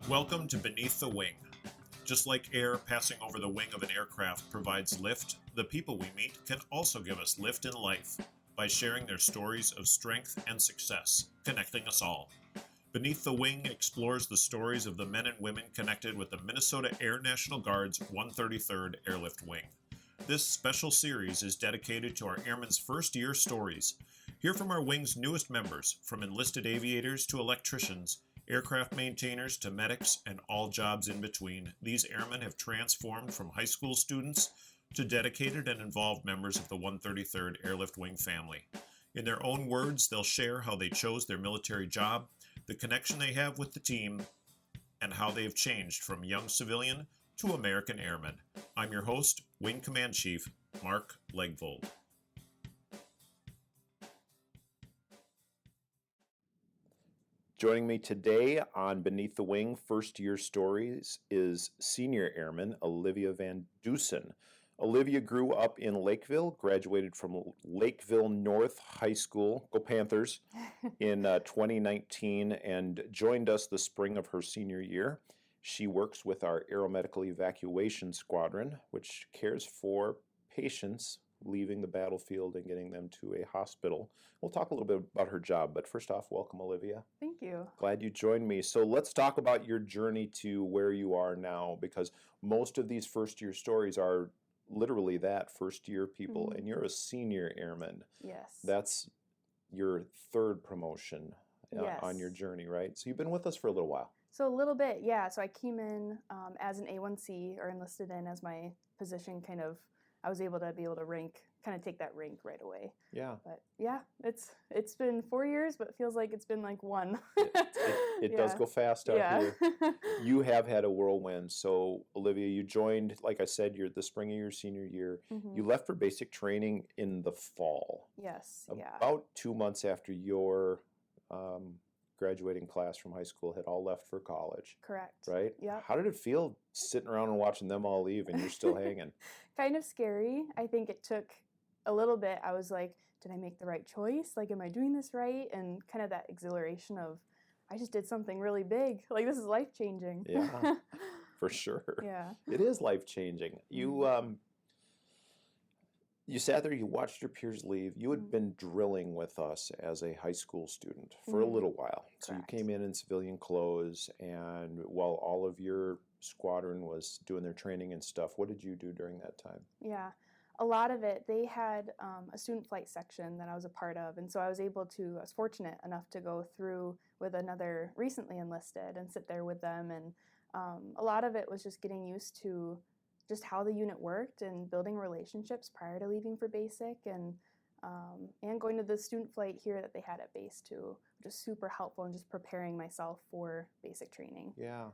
Welcome to Beneath the Wing. Just like air passing over the wing of an aircraft provides lift, the people we meet can also give us lift in life by sharing their stories of strength and success, connecting us all. Beneath the Wing explores the stories of the men and women connected with the Minnesota Air National Guard's 133rd Airlift Wing. This special series is dedicated to our airmen's first-year stories. Hear from our wing's newest members, from enlisted aviators to electricians, aircraft maintainers to medics, and all jobs in between. These airmen have transformed from high school students to dedicated and involved members of the 133rd Airlift Wing family. In their own words, they'll share how they chose their military job, the connection they have with the team, and how they have changed from young civilian to American airman. I'm your host, Wing Command Chief Mark Legvold. Joining me today on Beneath the Wing First Year Stories is Senior Airman Olivia Vandussen. Olivia grew up in Lakeville, graduated from Lakeville North High School, go Panthers, in 2019, and joined us the spring of her senior year. She works with our Aeromedical Evacuation Squadron, which cares for patients leaving the battlefield and getting them to a hospital. We'll talk a little bit about her job, but first off, welcome, Olivia. Thank you. Glad you joined me. So let's talk about your journey to where you are now, because most of these first-year stories are literally that, first-year people, and you're a senior airman. Yes. That's your third promotion Yes. on your journey, right? So you've been with us for a little while. So a little bit, yeah. So I came in as an A1C, or enlisted in as my position I was able to take that rank right away. Yeah. But yeah, it's been 4 years, but it feels like it's been like one. It does go fast out here. You have had a whirlwind. So Olivia, you joined, like I said, you're the spring of your senior year. Mm-hmm. You left for basic training in the fall. Yes, yeah. About 2 months after your graduating class from high school had all left for college. Correct. Right? Yeah. How did it feel sitting around and watching them all leave and you're still hanging? Kind of scary. I think it took a little bit. I was like, did I make the right choice? Like, am I doing this right? And kind of that exhilaration of, I just did something really big. Like, this is life-changing. Yeah, for sure. Yeah. It is life-changing. You sat there, you watched your peers leave. You had been drilling with us as a high school student for a little while. So Correct. you came in civilian clothes, and while all of your squadron was doing their training and stuff, what did you do during that time? Yeah, a lot of it, they had a student flight section that I was a part of, and so I was fortunate enough to go through with another recently enlisted and sit there with them, and a lot of it was just getting used to just how the unit worked and building relationships prior to leaving for basic, and going to the student flight here that they had at base too, which is super helpful in just preparing myself for basic training. Yeah.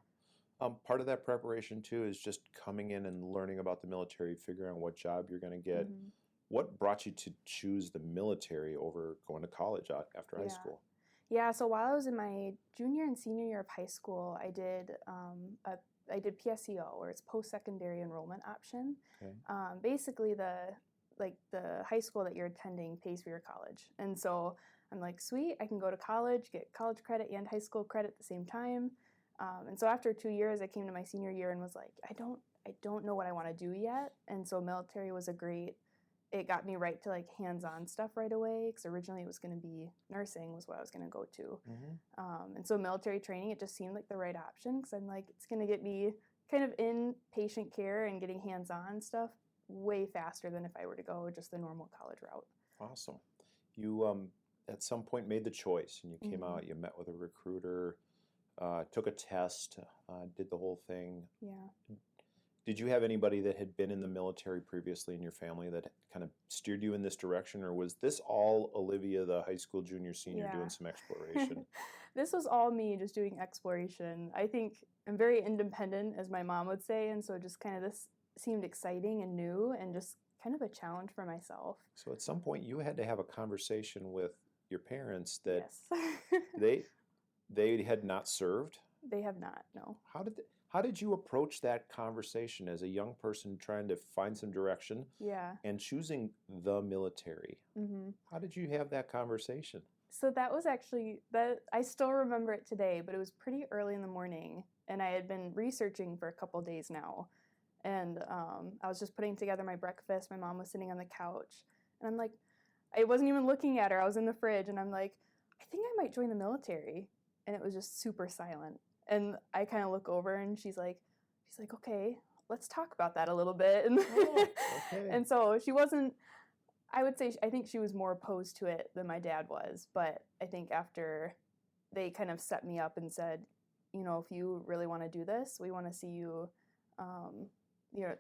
Part of that preparation too is just coming in and learning about the military, figuring out what job you're going to get. Mm-hmm. What brought you to choose the military over going to college after high school? Yeah, so while I was in my junior and senior year of high school, I did PSEO, or it's post-secondary enrollment option. Okay. Basically, the high school that you're attending pays for your college, and so I'm like, sweet, I can go to college, get college credit and high school credit at the same time. And so after 2 years, I came to my senior year and was like, I don't know what I want to do yet. And so military was it got me right to like hands-on stuff right away, because originally it was going to be nursing was what I was going to go to. Mm-hmm. And so military training, it just seemed like the right option, because I'm like, it's going to get me kind of in patient care and getting hands-on stuff way faster than if I were to go just the normal college route. Awesome. You at some point made the choice, and you came out, you met with a recruiter, took a test, did the whole thing. Yeah. Did you have anybody that had been in the military previously in your family that kind of steered you in this direction, or was this all Olivia, the high school junior, senior, doing some exploration? This was all me just doing exploration. I think I'm very independent, as my mom would say, and so just kind of this seemed exciting and new and just kind of a challenge for myself. So at some point you had to have a conversation with your parents that yes. they had not served? They have not, no. How did you approach that conversation as a young person trying to find some direction and choosing the military? Mm-hmm. How did you have that conversation? So that was actually, I still remember it today, but it was pretty early in the morning. and I had been researching for a couple days now. And I was just putting together my breakfast. My mom was sitting on the couch. And I'm like, I wasn't even looking at her. I was in the fridge. And I'm like, I think I might join the military. And it was just super silent. And I kind of look over and she's like, okay, let's talk about that a little bit. And, Okay. and so she wasn't, I think she was more opposed to it than my dad was. But I think after they kind of set me up and said, if you really want to do this, we want to see you,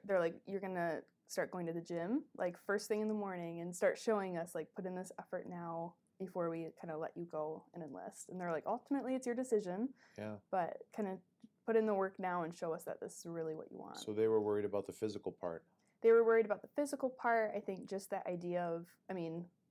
they're like, you're going to start going to the gym, like first thing in the morning and start showing us, like, put in this effort now before we kind of let you go and enlist. And they're like, ultimately, it's your decision. Yeah. But kind of put in the work now and show us that this is really what you want. So they were worried about the physical part. They were worried about the physical part. I think just that idea of,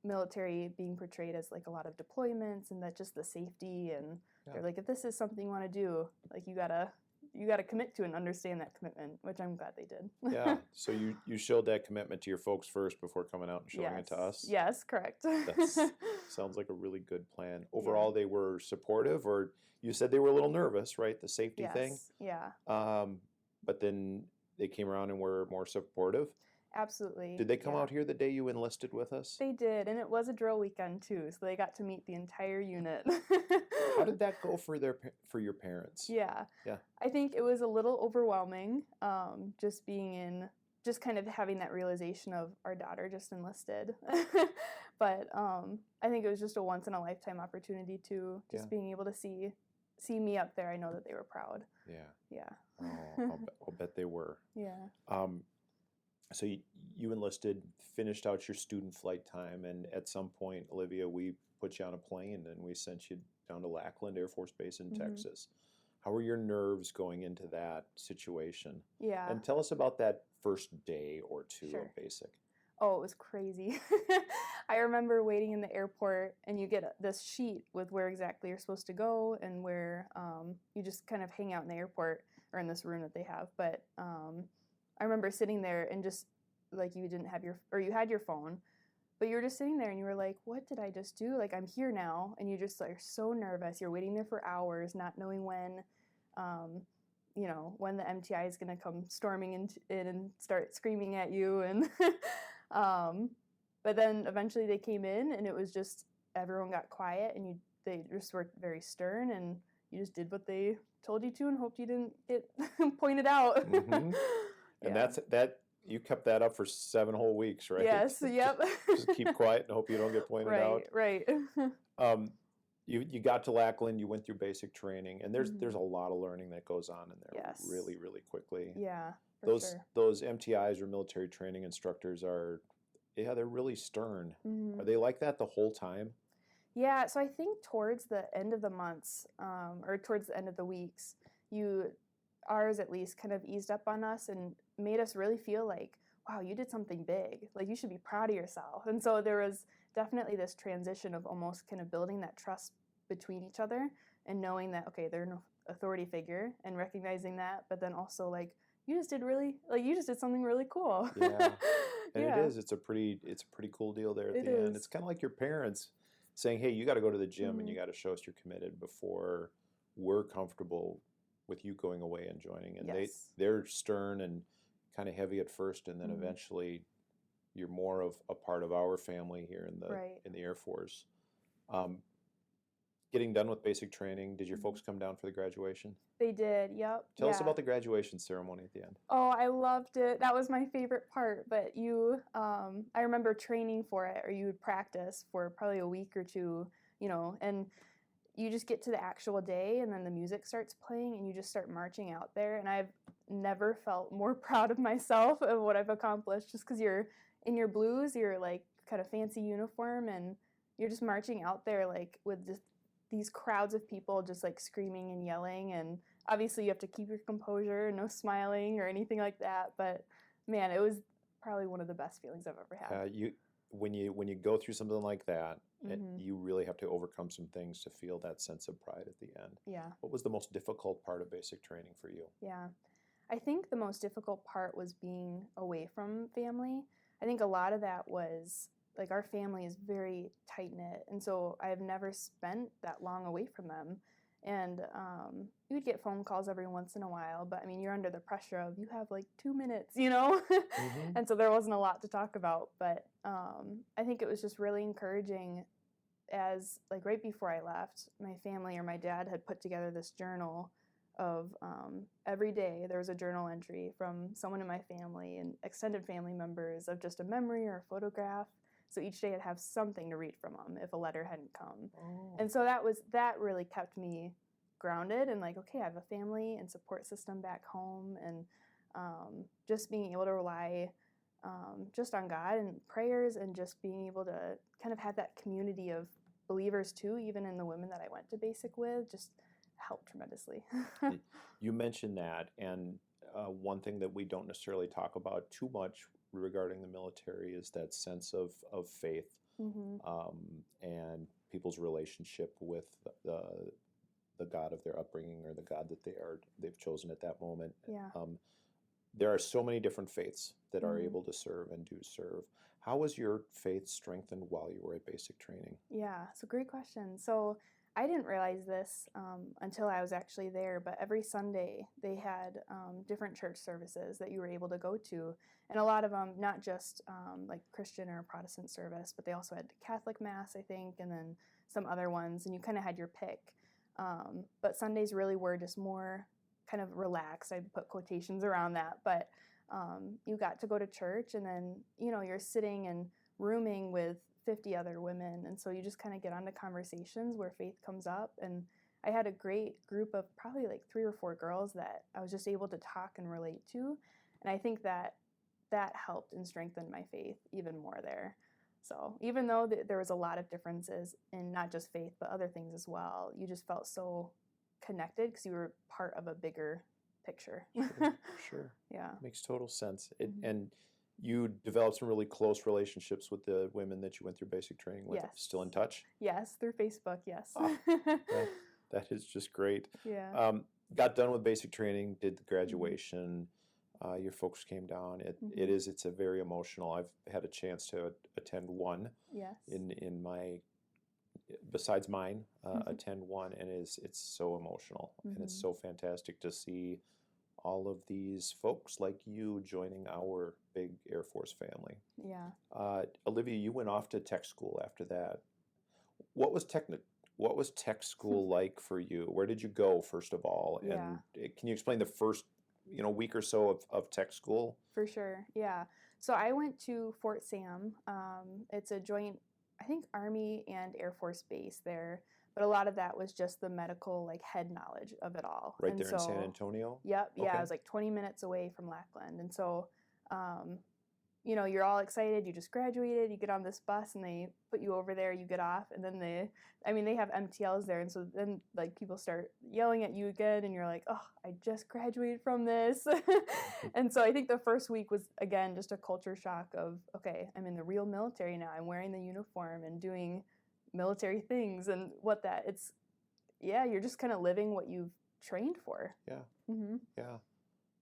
military being portrayed as like a lot of deployments and that just the safety and they're like, if this is something you want to do, like you gotta commit to and understand that commitment, which I'm glad they did. Yeah. So you showed that commitment to your folks first before coming out and showing it to us? Yes, correct. That sounds like a really good plan. Overall, they were supportive, or you said they were a little nervous, right? The safety thing? Yeah. But then they came around and were more supportive? Absolutely. Did they come out here the day you enlisted with us? They did, and it was a drill weekend too, so they got to meet the entire unit. How did that go for your parents? Yeah. Yeah. I think it was a little overwhelming, just kind of having that realization of our daughter just enlisted. But I think it was just a once in a lifetime opportunity to just being able to see me up there. I know that they were proud. Yeah. Yeah. Oh, I'll bet they were. Yeah. So you enlisted, finished out your student flight time, and at some point, Olivia, we put you on a plane and we sent you down to Lackland Air Force Base in Texas. How were your nerves going into that situation? Yeah. And tell us about that first day or two of basic. Oh, it was crazy. I remember waiting in the airport, and you get this sheet with where exactly you're supposed to go and where you just kind of hang out in the airport or in this room that they have. But I remember sitting there and just like you had your phone, but you were just sitting there and you were like, what did I just do? Like, I'm here now. And you just are so nervous. You're waiting there for hours, not knowing when the MTI is going to come storming in and start screaming at you. And but then eventually they came in and it was just everyone got quiet and they just were very stern and you just did what they told you to and hoped you didn't get pointed out. And that you kept that up for 7 whole weeks, right? Yes, yep. Just keep quiet and hope you don't get pointed out. Right. You got to Lackland, you went through basic training, and there's a lot of learning that goes on in there really, really quickly. Yeah, those MTIs or military training instructors they're really stern. Are they like that the whole time? Yeah, so I think towards the end of the months, or towards the end of the weeks, ours at least kind of eased up on us and made us really feel like, wow, you did something big. Like, you should be proud of yourself. And so there was definitely this transition of almost kind of building that trust between each other and knowing that, okay, they're an authority figure and recognizing that, but then also like, you just did something really cool. Yeah. And it is. It's a pretty cool deal there at the end. It's kind of like your parents saying, hey, you got to go to the gym and you got to show us you're committed before we're comfortable with you going away and joining. And they're stern and kind of heavy at first, and then eventually you're more of a part of our family here in the Air Force. Getting done with basic training, did your folks come down for the graduation? They did, yep. Tell us about the graduation ceremony at the end. Oh, I loved it. That was my favorite part. But I remember training for it, or you would practice for probably a week or two, and you just get to the actual day and then the music starts playing and you just start marching out there. And I've never felt more proud of myself of what I've accomplished, just because you're in your blues, you're like kind of fancy uniform, and you're just marching out there like with just these crowds of people just like screaming and yelling. And obviously you have to keep your composure, no smiling or anything like that. But man, it was probably one of the best feelings I've ever had. When you go through something like that, you really have to overcome some things to feel that sense of pride at the end. Yeah. What was the most difficult part of basic training for you? Yeah. I think the most difficult part was being away from family. I think a lot of that was, like, our family is very tight-knit, and so I have never spent that long away from them. And you would get phone calls every once in a while, but I mean, you're under the pressure of, you have like 2 minutes, you know? Mm-hmm. And so there wasn't a lot to talk about, but I think it was just really encouraging, as like right before I left, my family or my dad had put together this journal of every day there was a journal entry from someone in my family and extended family members of just a memory or a photograph. So each day I'd have something to read from them if a letter hadn't come. Oh. And so that really kept me grounded and like, okay, I have a family and support system back home, and just being able to rely just on God and prayers, and just being able to kind of have that community of believers too, even in the women that I went to basic with, just helped tremendously. You mentioned that, and one thing that we don't necessarily talk about too much regarding the military is that sense of faith, and people's relationship with the God of their upbringing, or the God that they've chosen at that moment. Yeah. There are so many different faiths that are able to serve and do serve. How was your faith strengthened while you were at basic training? Yeah, it's a great question. So I didn't realize this until I was actually there, but every Sunday they had different church services that you were able to go to. And a lot of them, not just like Christian or Protestant service, but they also had Catholic Mass, I think, and then some other ones, and you kind of had your pick. But Sundays really were just more kind of relaxed. I put quotations around that, but you got to go to church, and then, you know, you're sitting and rooming with 50 other women, and so you just kind of get onto conversations where faith comes up. And I had a great group of probably like 3 or 4 girls that I was just able to talk and relate to, and I think that helped and strengthened my faith even more there. So even though there was a lot of differences in not just faith but other things as well, you just felt so connected because you were part of a bigger picture. Sure. Yeah. Makes total sense. And you developed some really close relationships with the women that you went through basic training with. Yes. Still in touch? Yes, through Facebook, yes. Oh, that is just great. Yeah. Got done with basic training, did the graduation. Your folks came down. It's a very emotional. I've had a chance to attend one. Yes. In my, besides mine, attend one, and it's so emotional, and it's so fantastic to see all of these folks like you joining our big Air Force family. Yeah. Olivia, you went off to tech school after that. What was tech school like for you? Where did you go, first of all? Yeah. And can you explain the first week or so of tech school? For sure, yeah. So I went to Fort Sam. It's a joint, I think, Army and Air Force base there. But a lot of that was just the medical, like, head knowledge of it all. Right there in San Antonio? Yep, yeah. Okay. I was like 20 minutes away from Lackland. And so, you're all excited. You just graduated. You get on this bus, and they put you over there. You get off, and then they have MTLs there. And so then, like, people start yelling at you again, and you're like, oh, I just graduated from this. And so I think the first week was, again, just a culture shock of, okay, I'm in the real military now. I'm wearing the uniform and doing military things, and you're just kind of living what you've trained for. Yeah. Yeah.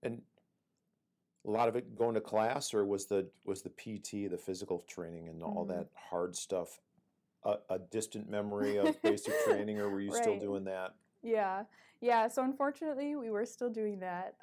And a lot of it going to class, or was the PT, the physical training, and all that hard stuff a distant memory of basic training, or were you still doing that? Yeah. So unfortunately, we were still doing that.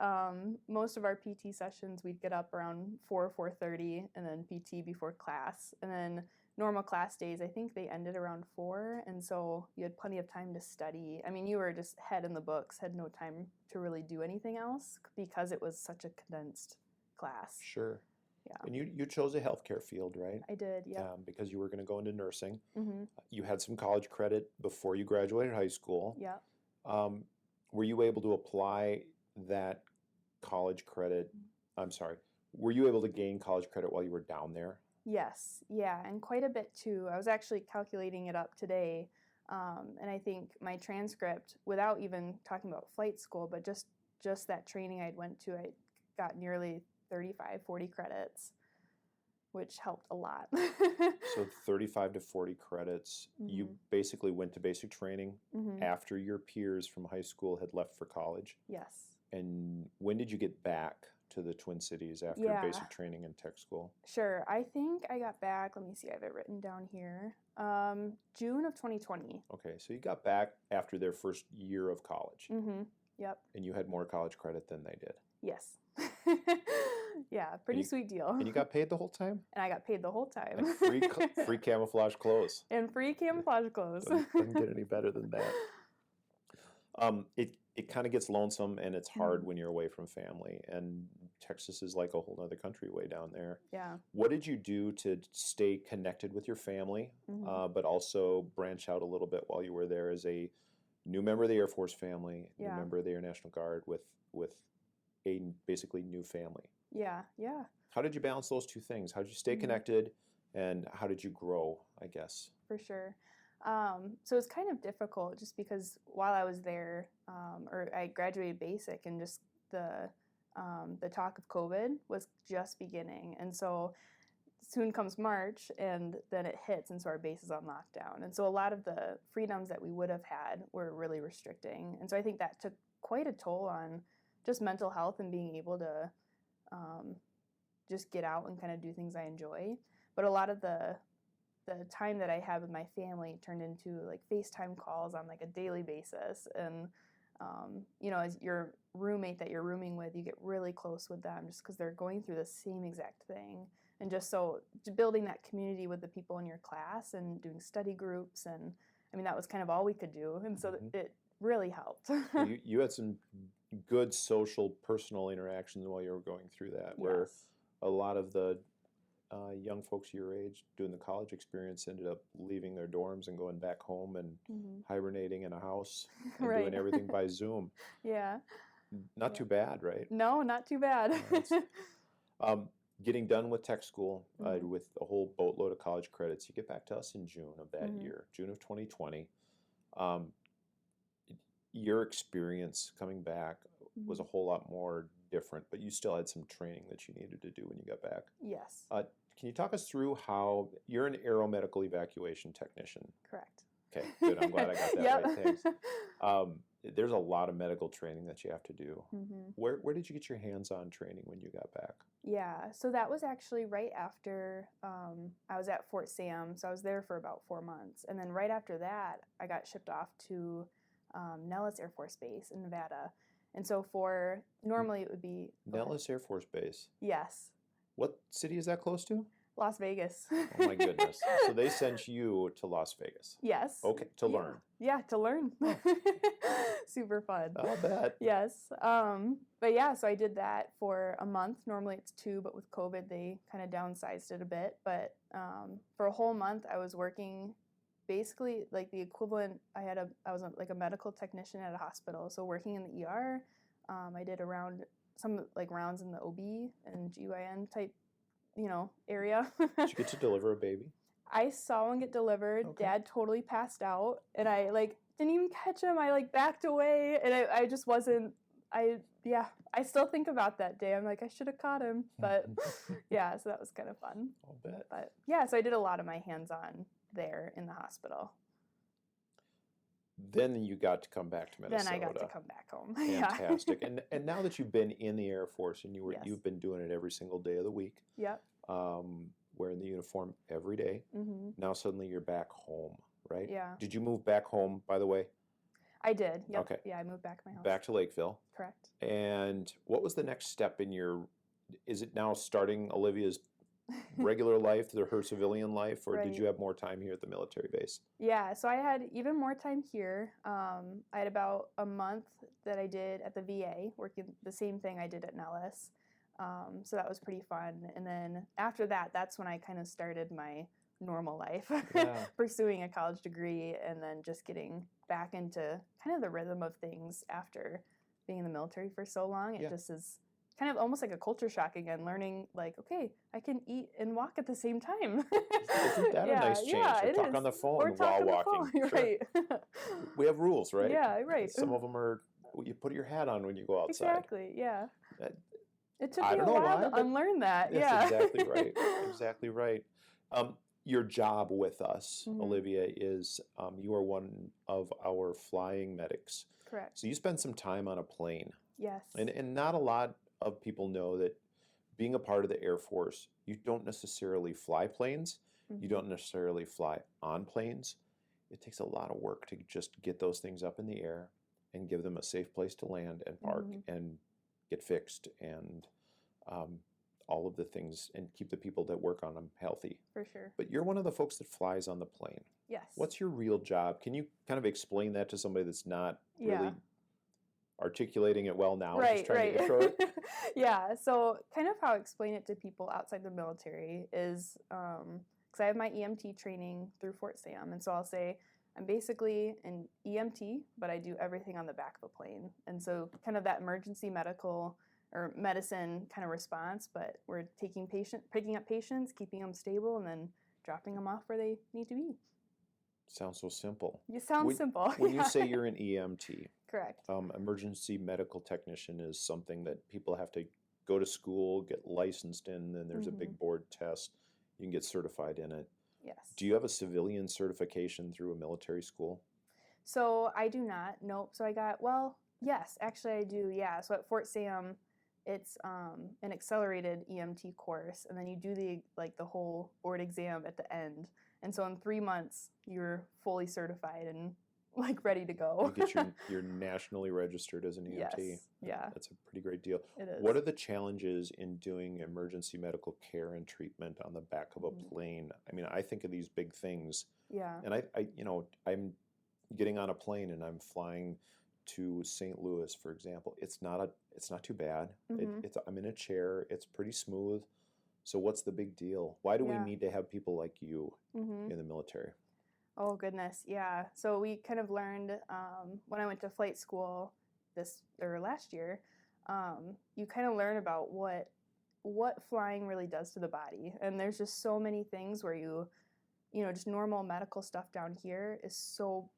Most of our PT sessions, we'd get up around 4:30, and then PT before class, and then normal class days, I think they ended around 4, and so you had plenty of time to study. I mean, you were just head in the books, had no time to really do anything else because it was such a condensed class. Sure. Yeah. And you chose a healthcare field, right? I did, yeah. Because you were going to go into nursing. Mm-hmm. You had some college credit before you graduated high school. Yeah. Were you able to apply that college credit? I'm sorry. Were you able to gain college credit while you were down there? Yes, yeah, and quite a bit too. I was actually calculating it up today, and I think my transcript, without even talking about flight school, but just that training I'd went to, I got nearly 35, 40 credits, which helped a lot. So 35 to 40 credits. You basically went to basic training after your peers from high school had left for college. Yes. And when did you get back to the Twin Cities after basic training and tech school? Sure. I think I got back, let me see, I have it written down here, June of 2020. Okay, so you got back after their first year of college. Mm-hmm. Yep. And you had more college credit than they did. Yes. Yeah, pretty sweet deal. And you got paid the whole time? And I got paid the whole time. Like free camouflage clothes. And free camouflage clothes. Doesn't get any better than that. It kind of gets lonesome, and it's hard when you're away from family. And Texas is like a whole other country way down there. Yeah. What did you do to stay connected with your family, but also branch out a little bit while you were there as a new member of the Air Force family, new member of the Air National Guard with a basically new family? Yeah, yeah. How did you balance those two things? How did you stay connected, and how did you grow, I guess? For sure. So it's kind of difficult just because while I was there, or I graduated basic, and just the talk of COVID was just beginning. And so soon comes March, and then it hits, and so our base is on lockdown. And so a lot of the freedoms that we would have had were really restricting. And so I think that took quite a toll on just mental health and being able to just get out and kind of do things I enjoy. But a lot of the time that I had with my family turned into like FaceTime calls on like a daily basis. And, as your roommate that you're rooming with, you get really close with them just because they're going through the same exact thing. And just so building that community with the people in your class and doing study groups. And I mean, that was kind of all we could do. And so it really helped. You had some good social, personal interactions while you were going through that, where a lot of the young folks your age doing the college experience ended up leaving their dorms and going back home and hibernating in a house and doing everything by Zoom. Yeah. Not too bad, right? No, not too bad. Getting done with tech school with a whole boatload of college credits, you get back to us in June of that year, June of 2020. Your experience coming back was a whole lot more different, but you still had some training that you needed to do when you got back. Yes. Can you talk us through how you're an Aeromedical Evacuation Technician? Correct. Okay, good. I'm glad I got that right. Thanks. There's a lot of medical training that you have to do. Where did you get your hands-on training when you got back? Yeah, so that was actually right after I was at Fort Sam, so I was there for about 4 months. And then right after that, I got shipped off to Nellis Air Force Base in Nevada. And so normally it would be... Nellis Air Force Base? Yes. What city is that close to? Las Vegas. Oh my goodness. So they sent you to Las Vegas? Yes. Okay, to learn? Yeah, to learn. Super fun. I'll bet. Yes. But yeah, so I did that for a month. Normally it's 2, but with COVID they kind of downsized it a bit. But for a whole month I was working basically like the equivalent. I was like a medical technician at a hospital, so working in the ER. I did some rounds in the OB and GYN type, area. Did you get to deliver a baby? I saw one get delivered. Okay. Dad totally passed out, and I didn't even catch him. I backed away, and I just wasn't. I still think about that day. I'm like, I should have caught him, but yeah. So that was kind of fun. I'll bet. But yeah, so I did a lot of my hands-on there in the hospital. Then you got to come back to Minnesota. Then I got to come back home. Fantastic. And now that you've been in the Air Force and you've been doing it every single day of the week. Yep. Wearing the uniform every day. Now suddenly you're back home, right? Yeah. Did you move back home, by the way? I did. Yep. Okay. Yeah, I moved back to my house. Back to Lakeville. Correct. And what was the next step in is it now starting Olivia's regular life, her civilian life, or did you have more time here at the military base? Yeah, so I had even more time here. I had about a month that I did at the VA, working the same thing I did at Nellis. So that was pretty fun. And then after that, that's when I kind of started my normal life, pursuing a college degree, and then just getting back into kind of the rhythm of things after being in the military for so long. It just is kind of almost like a culture shock again, learning okay, I can eat and walk at the same time. Isn't that a nice change? Yeah, or talk on the phone while walking. Sure. Right. We have rules, right? Yeah, right. Some of them are, you put your hat on when you go outside. Exactly, yeah. It took me a while to unlearn that. That's exactly right. Exactly right. Your job with us, Olivia, is you are one of our flying medics. Correct. So you spend some time on a plane. Yes. And not a lot of people know that being a part of the Air Force, you don't necessarily fly planes. You don't necessarily fly on planes. It takes a lot of work to just get those things up in the air and give them a safe place to land and park and get fixed and all of the things, and keep the people that work on them healthy. For sure. But you're one of the folks that flies on the plane. Yes. What's your real job? Can you kind of explain that to somebody that's not really articulating it well now? Right, just trying right. to intro it? Yeah, so kind of how I explain it to people outside the military is, because I have my EMT training through Fort Sam, and so I'll say, I'm basically an EMT, but I do everything on the back of a plane. And so kind of that emergency medical or medicine kind of response, but we're picking up patients, keeping them stable, and then dropping them off where they need to be. Sounds so simple. It sounds simple. When you say you're an EMT, correct. Emergency medical technician is something that people have to go to school, get licensed in, then there's a big board test. You can get certified in it. Yes. Do you have a civilian certification through a military school? So I do not. Nope. So I got, well, yes, actually I do. Yeah. So at Fort Sam, it's an accelerated EMT course, and then you do the whole board exam at the end. And so in 3 months, you're fully certified and ready to go. You get you're nationally registered as an EMT. Yes. Yeah. That's a pretty great deal. It is. What are the challenges in doing emergency medical care and treatment on the back of a plane? I mean, I think of these big things. Yeah. And I'm getting on a plane and I'm flying to St. Louis, for example. It's not too bad. I'm in a chair. It's pretty smooth. So what's the big deal? Why do we need to have people like you in the military? Oh, goodness. Yeah. So we kind of learned when I went to flight school last year, you kind of learn about what flying really does to the body. And there's just so many things where just normal medical stuff down here is so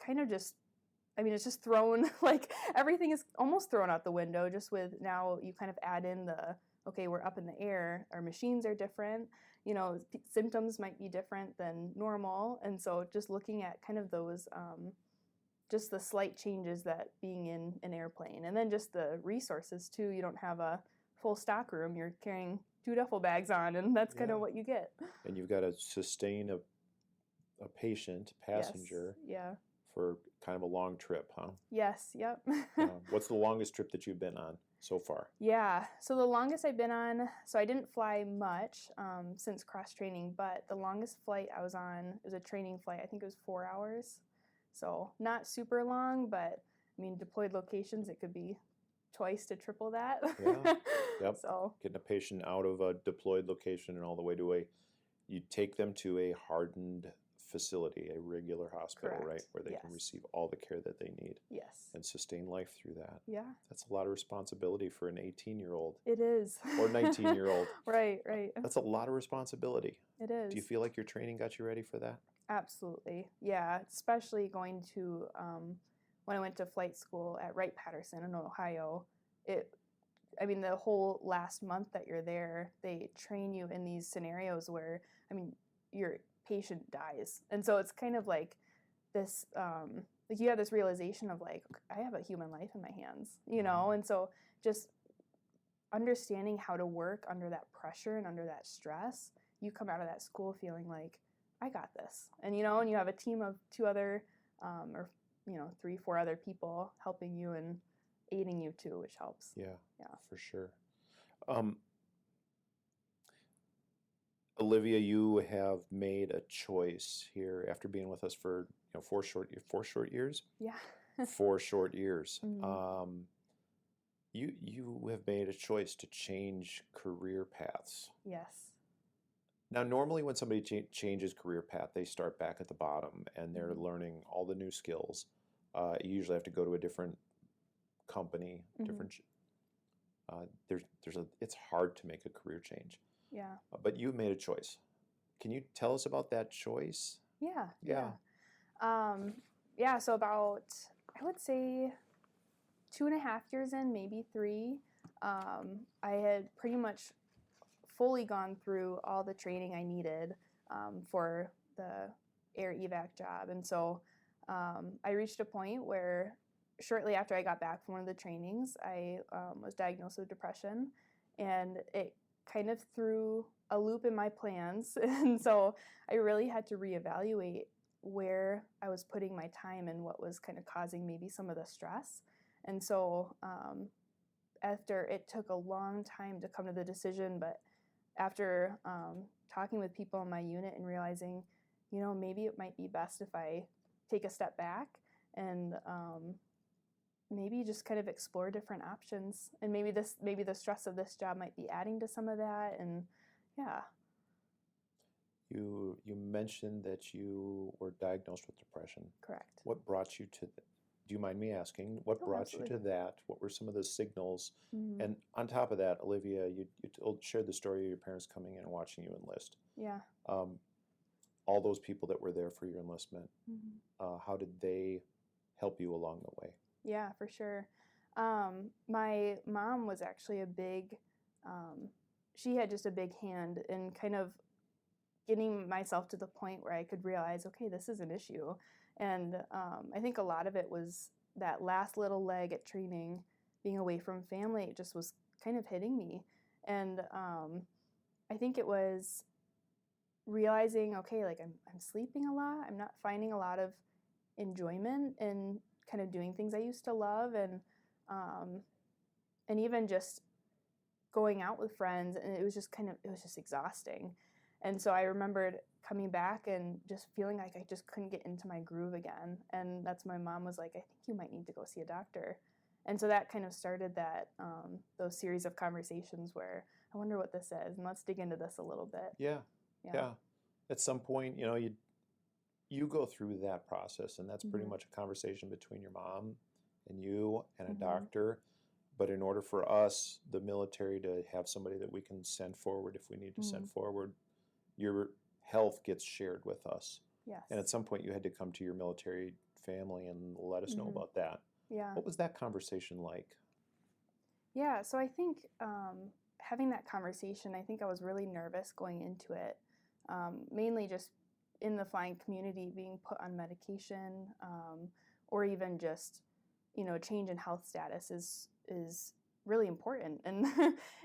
kind of just, it's just thrown, everything is almost thrown out the window, just with now you kind of add in okay, we're up in the air, our machines are different, symptoms might be different than normal. And so just looking at kind of those, just the slight changes that being in an airplane, and then just the resources too. You don't have a full stock room, you're carrying 2 duffel bags on, and that's kind of what you get. And you've got to sustain a passenger. Yes. For kind of a long trip, huh? Yes, yep. What's the longest trip that you've been on so far? Yeah, so the longest I've been on, so I didn't fly much since cross-training, but the longest flight I was on, it was a training flight, I think it was 4 hours. So not super long, but deployed locations, it could be twice to triple that. Yeah, yep. So getting a patient out of a deployed location and all the way to you take them to a hardened facility, a regular hospital, correct. Right, where they can receive all the care that they need. Yes. And sustain life through that. Yeah. That's a lot of responsibility for an 18-year-old. It is. Or 19-year-old. Right. That's a lot of responsibility. It is. Do you feel like your training got you ready for that? Absolutely. Yeah, especially going to, when I went to flight school at Wright-Patterson in Ohio, the whole last month that you're there, they train you in these scenarios where, your patient dies. And so it's kind of like this, you have this realization of I have a human life in my hands, and so just understanding how to work under that pressure and under that stress, you come out of that school feeling like, I got this. And, and you have a team of 2 other, or 3, 4 other people helping you and aiding you too, which helps. Yeah, yeah, for sure. Olivia, you have made a choice here after being with us for 4 short years. Yeah. 4 short years. Mm-hmm. You have made a choice to change career paths. Yes. Now, normally when somebody changes career path, they start back at the bottom and they're learning all the new skills. You usually have to go to a different company, different. It's hard to make a career change. Yeah. But you've made a choice. Can you tell us about that choice? Yeah. So about, I would say 2.5 years in, maybe 3, I had pretty much fully gone through all the training I needed for the air evac job. And so I reached a point where shortly after I got back from one of the trainings, I was diagnosed with depression, and it kind of threw a loop in my plans. And so I really had to reevaluate where I was putting my time and what was kind of causing maybe some of the stress. And so after it took a long time to come to the decision, but after talking with people in my unit and realizing, maybe it might be best if I take a step back and maybe just kind of explore different options. And maybe the stress of this job might be adding to some of that. And yeah. You mentioned that you were diagnosed with depression. Correct. What brought you to do you mind me asking, what brought you to that? What were some of the signals? Mm-hmm. And on top of that, Olivia, you shared the story of your parents coming in and watching you enlist. Yeah. All those people that were there for your enlistment, mm-hmm. How did they help you along the way? Yeah, for sure. My mom was actually she had just a big hand in kind of getting myself to the point where I could realize, okay, this is an issue. And I think a lot of it was that last little leg at training, being away from family, it just was kind of hitting me. And I think it was realizing, okay, like I'm sleeping a lot. I'm not finding a lot of enjoyment in kind of doing things I used to love, and even just going out with friends, and it was just exhausting. And so I remembered coming back and just feeling like I just couldn't get into my groove again. And that's when my mom was like, I think you might need to go see a doctor. And so that kind of started those series of conversations where I wonder what this is, and let's dig into this a little bit. Yeah. At some point, you go through that process, and that's pretty mm-hmm. much a conversation between your mom and you and a mm-hmm. doctor. But in order for us, the military, to have somebody that we can send forward if we need to mm-hmm. send forward, your health gets shared with us. Yes. And at some point you had to come to your military family and let us mm-hmm. know about that. Yeah. What was that conversation like? Yeah, so I think having that conversation, I think I was really nervous going into it, mainly just in the flying community, being put on medication, or even just, change in health status is really important, and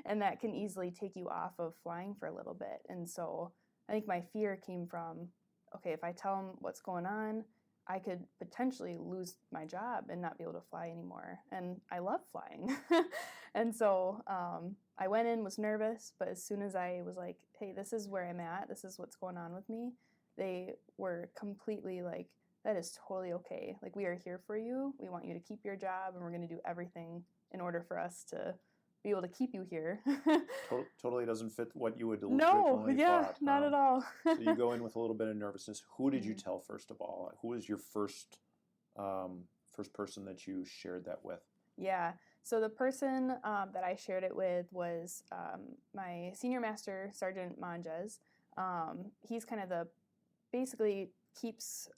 and that can easily take you off of flying for a little bit. And so I think my fear came from, okay, if I tell them what's going on, I could potentially lose my job and not be able to fly anymore. And I love flying. And so I went in, was nervous, but as soon as I was like, hey, this is where I'm at, this is what's going on with me, they were completely like, that is totally okay. Like, we are here for you. We want you to keep your job, and we're going to do everything in order for us to be able to keep you here. Totally doesn't fit what you would originally thought. No, not at all. So you go in with a little bit of nervousness. Who did you tell first of all? Who was your first person that you shared that with? Yeah. So the person that I shared it with was my senior master, Sergeant Manjas. He's kind of basically keeps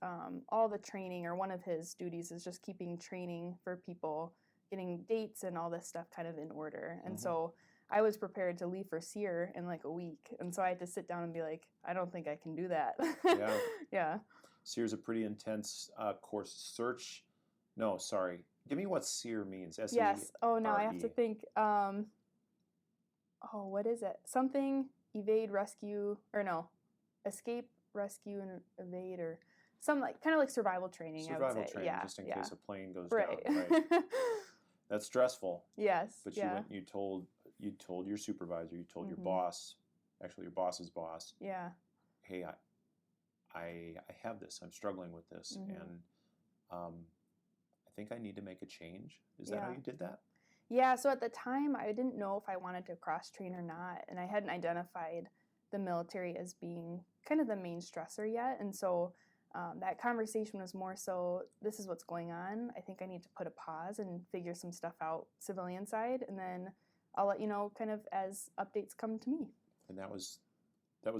all the training, or one of his duties is just keeping training for people, getting dates and all this stuff kind of in order. And mm-hmm. so I was prepared to leave for SEER in like a week. And so I had to sit down and be like, I don't think I can do that. Yeah. Yeah. SEER is a pretty intense course. Give me what SEER means. S-E-R-E. Yes. Oh, no, I have to think. What is it? Something evade, rescue, or no, escape, rescue, and evade, or some kind of like survival training. Survival I would say. Training, just in case a plane goes down. Right. That's stressful. Yes. But you told your supervisor, you told mm-hmm. your boss, actually your boss's boss. Yeah. Hey, I have this. I'm struggling with this, mm-hmm. and I think I need to make a change. Is that how you did that? Yeah. So at the time, I didn't know if I wanted to cross train or not, and I hadn't identified the military as being kind of the main stressor yet. And so that conversation was more so, this is what's going on. I think I need to put a pause and figure some stuff out civilian side, and then I'll let you know kind of as updates come to me. And that was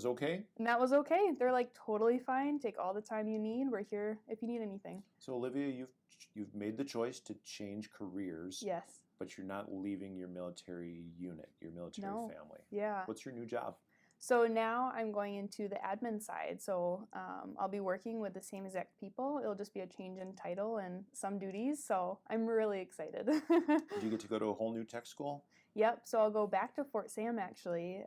okay? And that was okay. They're like, totally fine. Take all the time you need. We're here if you need anything. So Olivia, you've made the choice to change careers. Yes. But you're not leaving your military unit, your military family. Yeah. What's your new job? So now I'm going into the admin side. So I'll be working with the same exact people. It'll just be a change in title and some duties. So I'm really excited. Do you get to go to a whole new tech school? Yep. So I'll go back to Fort Sam actually.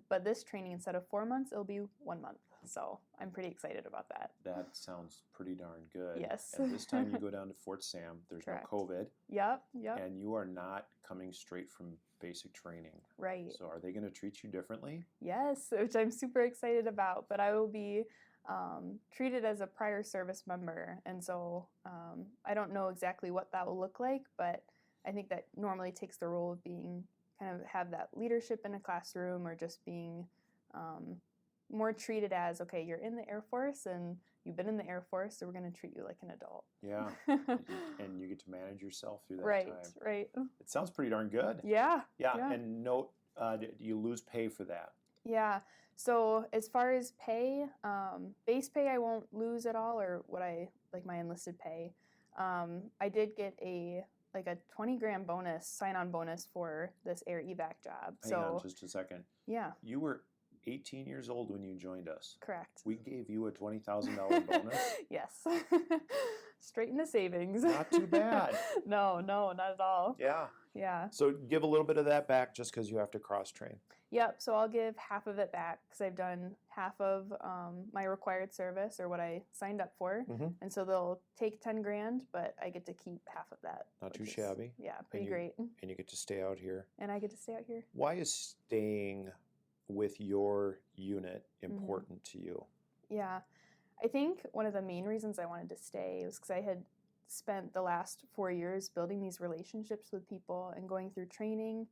But this training, instead of 4 months, it'll be 1 month. So I'm pretty excited about that. That sounds pretty darn good. Yes. And this time you go down to Fort Sam. There's Correct. no COVID. Yep. And you are not coming straight from basic training. Right. So are they going to treat you differently? Yes, which I'm super excited about. But I will be treated as a prior service member. And so I don't know exactly what that will look like, but I think that normally takes the role of being kind of have that leadership in a classroom, or just being more treated as, okay, you're in the Air Force and you've been in the Air Force, so we're going to treat you like an adult. Yeah. And you get to manage yourself through that Right, time. right. It sounds pretty darn good. Yeah. And note, do you lose pay for that? Yeah. So as far as pay, base pay I won't lose at all, or what I like my enlisted pay. I did get a 20 grand bonus, sign-on bonus for this air evac job. Hang on just a second. Yeah. You were 18 years old when you joined us. Correct. We gave you a $20,000 bonus. Yes. Straight into savings. Not too bad. No, not at all. Yeah. Yeah. So give a little bit of that back just because you have to cross-train. Yep. So I'll give half of it back because I've done half of my required service, or what I signed up for. Mm-hmm. And so they'll take 10 grand, but I get to keep half of that. Not too shabby. Yeah, pretty great. And you get to stay out here. And I get to stay out here. Why is staying with your unit important to you? Yeah. I think one of the main reasons I wanted to stay was because I had spent the last 4 years building these relationships with people and going through training.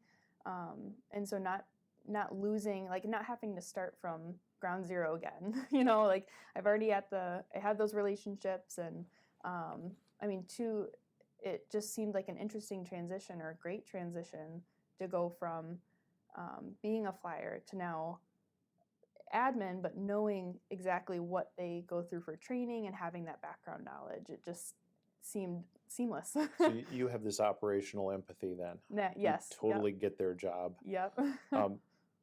And so not losing, not having to start from ground zero again. I've already I had those relationships, and it just seemed like an interesting transition, or a great transition, to go from being a flyer to now admin, but knowing exactly what they go through for training and having that background knowledge. It just seemed seamless. So you have this operational empathy then. Yes. You totally get their job. Yep.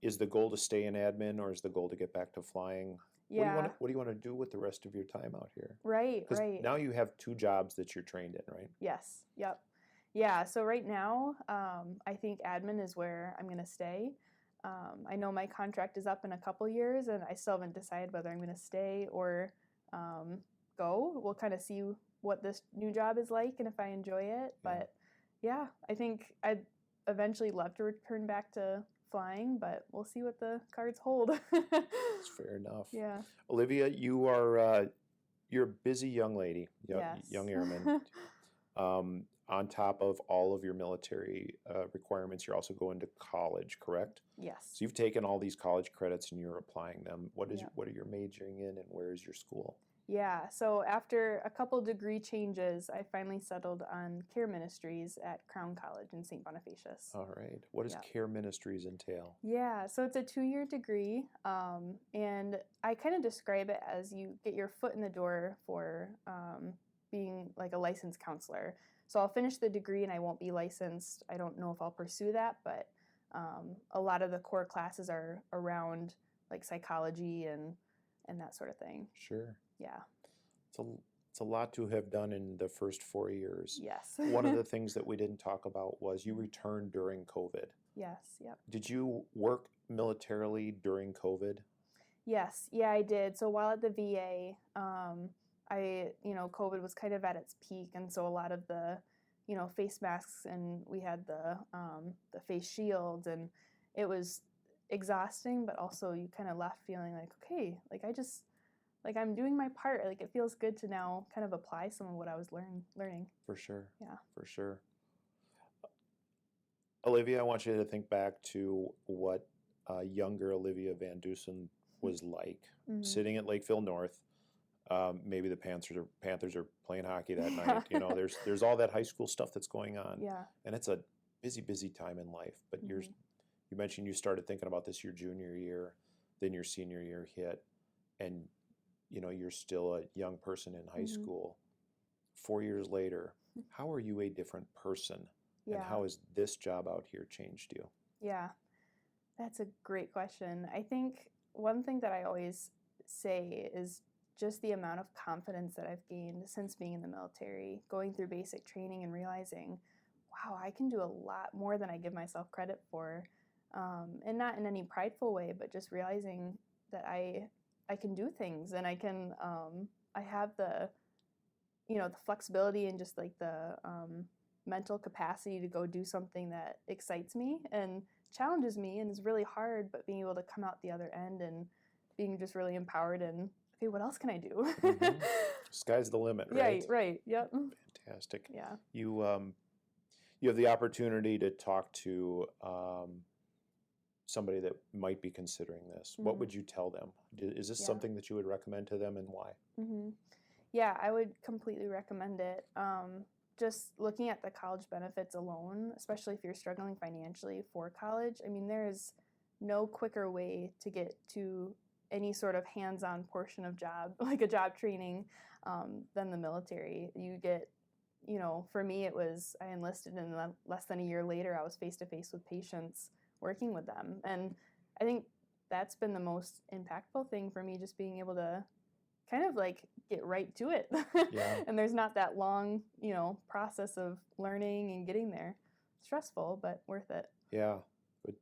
Is the goal to stay in admin, or is the goal to get back to flying? Yeah. What do you want to do with the rest of your time out here? Right. Now you have 2 jobs that you're trained in, right? Yes. Yep. Yeah. So right now, I think admin is where I'm going to stay. I know my contract is up in a couple years, and I still haven't decided whether I'm going to stay or go. We'll kind of see what this new job is like and if I enjoy it. But yeah, I think I'd eventually love to return back to flying, but we'll see what the cards hold. That's fair enough. Yeah. Olivia, you're a busy young lady, young airman. On top of all of your military requirements, you're also going to college, correct? Yes. So you've taken all these college credits and you're applying them. What are you majoring in, and where is your school? Yeah, so after a couple degree changes, I finally settled on Care Ministries at Crown College in St. Bonifacius. All right. What does Care Ministries entail? Yeah, so it's a 2-year degree, and I kind of describe it as you get your foot in the door for being like a licensed counselor. So I'll finish the degree and I won't be licensed. I don't know if I'll pursue that, but a lot of the core classes are around like psychology and that sort of thing. Sure. Yeah. It's a lot to have done in the first 4 years. Yes. One of the things that we didn't talk about was you returned during COVID. Yes. Yep. Did you work militarily during COVID? Yes. Yeah, I did. So while at the VA, COVID was kind of at its peak, and so a lot of the, face masks, and we had the face shields, and it was exhausting, but also you kind of left feeling like, okay, I'm doing my part. Like, it feels good to now kind of apply some of what I was learning. For sure. Yeah. For sure. Olivia, I want you to think back to what younger Olivia Vandussen was like, sitting at Lakeville North. Maybe the Panthers are playing hockey that night. There's all that high school stuff that's going on. Yeah. And it's a busy time in life. But you mentioned you started thinking about this your junior year, then your senior year hit, and you're still a young person in high school. 4 years later, how are you a different person? Yeah. And how has this job out here changed you? Yeah. That's a great question. I think one thing that I always say is just the amount of confidence that I've gained since being in the military, going through basic training and realizing, wow, I can do a lot more than I give myself credit for. And not in any prideful way, but just realizing that I can do things, and I can, I have the, the flexibility and just like the mental capacity to go do something that excites me and challenges me and is really hard, but being able to come out the other end and being just really empowered and, okay, what else can I do? Mm-hmm. Sky's the limit, right? Yeah, right. Yep. Fantastic. Yeah. You have the opportunity to talk to somebody that might be considering this. Mm-hmm. What would you tell them? Is this something that you would recommend to them, and why? Mm-hmm. Yeah, I would completely recommend it. Just looking at the college benefits alone, especially if you're struggling financially for college, I mean, there is no quicker way to get to any sort of hands-on portion of job, like a job training, than the military. You get, for me, it was, I enlisted, and less than a year later, I was face-to-face with patients working with them. And I think that's been the most impactful thing for me, just being able to kind of like get right to it. Yeah. And there's not that long, process of learning and getting there. Stressful, but worth it. Yeah. But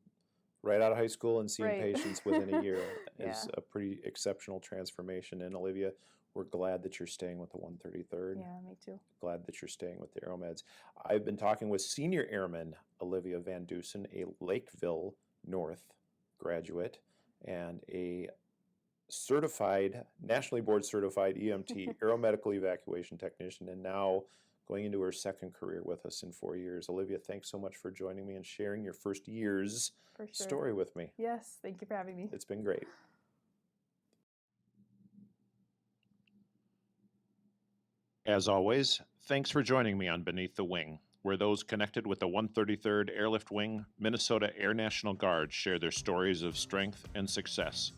right out of high school and seeing patients within a year is a pretty exceptional transformation. And Olivia, we're glad that you're staying with the 133rd. Yeah, me too. Glad that you're staying with the Aeromeds. I've been talking with Senior Airman Olivia Vandussen, a Lakeville North graduate and a nationally board certified EMT, Aeromedical Evacuation Technician, and now going into her second career with us in 4 years. Olivia, thanks so much for joining me and sharing your first year's story with me. Yes, thank you for having me. It's been great. As always, thanks for joining me on Beneath the Wing, where those connected with the 133rd Airlift Wing, Minnesota Air National Guard share their stories of strength and success.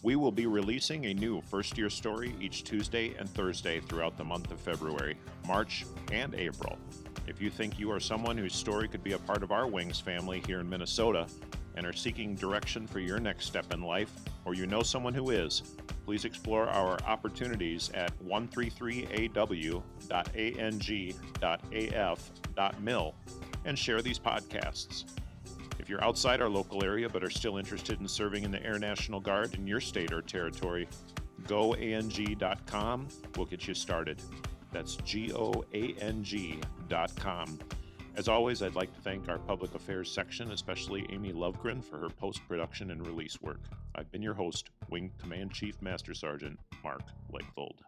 We will be releasing a new first-year story each Tuesday and Thursday throughout the month of February, March, and April. If you think you are someone whose story could be a part of our Wings family here in Minnesota and are seeking direction for your next step in life, or you know someone who is, please explore our opportunities at 133aw.ang.af.mil and share these podcasts. If you're outside our local area but are still interested in serving in the Air National Guard in your state or territory, goang.com will get you started. That's goang.com. As always, I'd like to thank our public affairs section, especially Amy Lovegren, for her post-production and release work. I've been your host, Wing Command Chief Master Sergeant Mark Legvold.